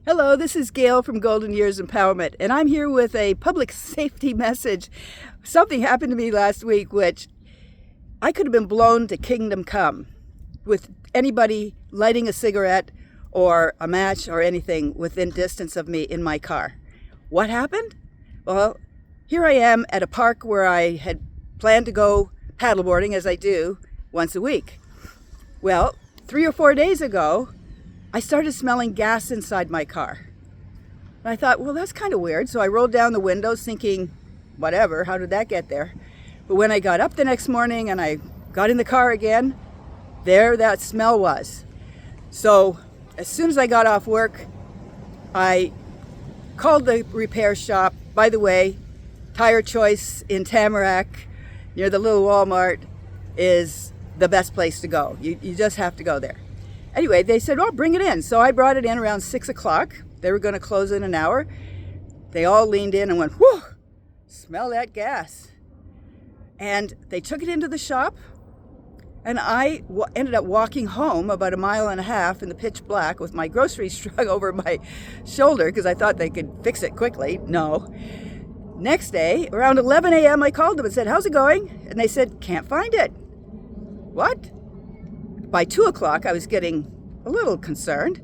Hello, this is Gail from Golden Years Empowerment, and I'm here with a public safety message. Something happened to me last week which I could have been blown to kingdom come with anybody lighting a cigarette or a match or anything within distance of me in my car. What happened? Well, here I am at a park where I had planned to go paddleboarding, as I do once a week. Well, 3 or 4 days ago, I started smelling gas inside my car. And I thought, well, that's kind of weird. So I rolled down the windows thinking, whatever, how did that get there? But when I got up the next morning and I got in the car again, there that smell was. So as soon as I got off work, I called the repair shop. By the way, Tire Choice in Tamarac, near the little Walmart, is the best place to go. You just have to go there. Anyway, they said, oh, bring it in. So I brought it in around 6 o'clock. They were going to close in an hour. They all leaned in and went, whew, smell that gas. And they took it into the shop. And I ended up walking home about 1.5 miles in the pitch black with my groceries strung over my shoulder because I thought they could fix it quickly. No. Next day, around 11 a.m., I called them and said, how's it going? And they said, can't find it. What? By 2 o'clock, I was getting a little concerned.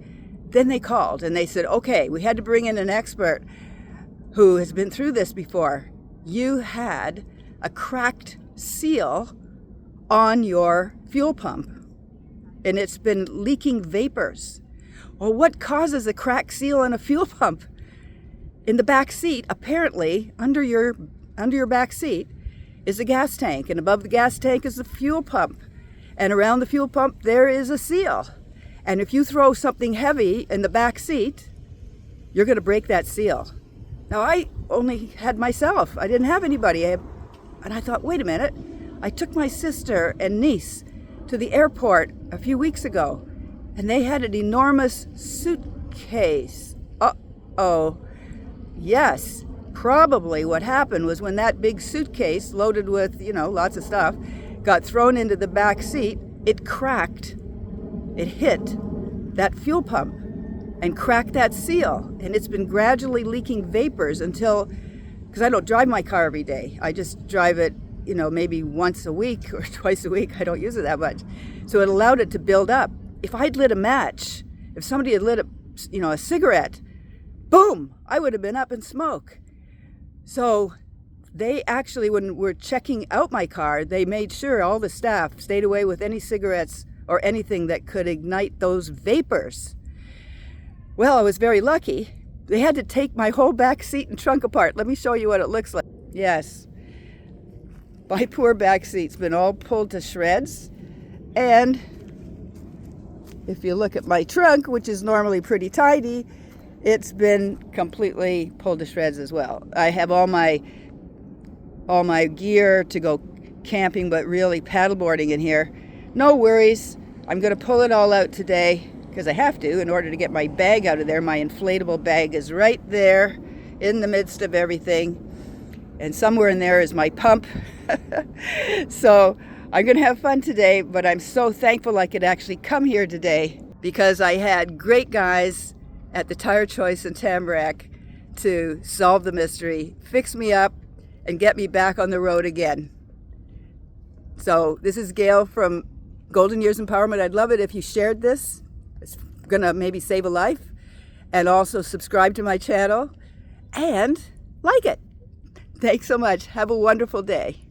Then they called and they said, okay, we had to bring in an expert who has been through this before. You had a cracked seal on your fuel pump and it's been leaking vapors. Well, what causes a cracked seal on a fuel pump? In the back seat, apparently, under your back seat is a gas tank, and above the gas tank is the fuel pump. And around the fuel pump, there is a seal. And if you throw something heavy in the back seat, you're going to break that seal. Now, I only had myself. I didn't have anybody. And I thought, wait a minute. I took my sister and niece to the airport a few weeks ago, and they had an enormous suitcase. Uh-oh. Yes, probably what happened was when that big suitcase loaded with, lots of stuff, got thrown into the back seat, it cracked. It hit that fuel pump and cracked that seal. And it's been gradually leaking vapors until, because I don't drive my car every day. I just drive it, maybe once a week or twice a week. I don't use it that much. So it allowed it to build up. If I'd lit a match, if somebody had lit a cigarette, boom, I would have been up in smoke. So they actually, when we're checking out my car, they made sure all the staff stayed away with any cigarettes or anything that could ignite those vapors. Well, I was very lucky. They had to take my whole back seat and trunk apart. Let me show you what it looks like. Yes, my poor back seat's been all pulled to shreds. And if you look at my trunk, which is normally pretty tidy, it's been completely pulled to shreds as well. I have all my gear to go camping, but really paddleboarding in here. No worries. I'm going to pull it all out today because I have to in order to get my bag out of there. My inflatable bag is right there in the midst of everything. And somewhere in there is my pump. So I'm going to have fun today, but I'm so thankful I could actually come here today because I had great guys at the Tire Choice in Tamarac to solve the mystery, fix me up, and get me back on the road again. So this is Gail from Golden Years Empowerment. I'd love it if you shared this. It's going to maybe save a life. And also subscribe to my channel and like it. Thanks so much. Have a wonderful day.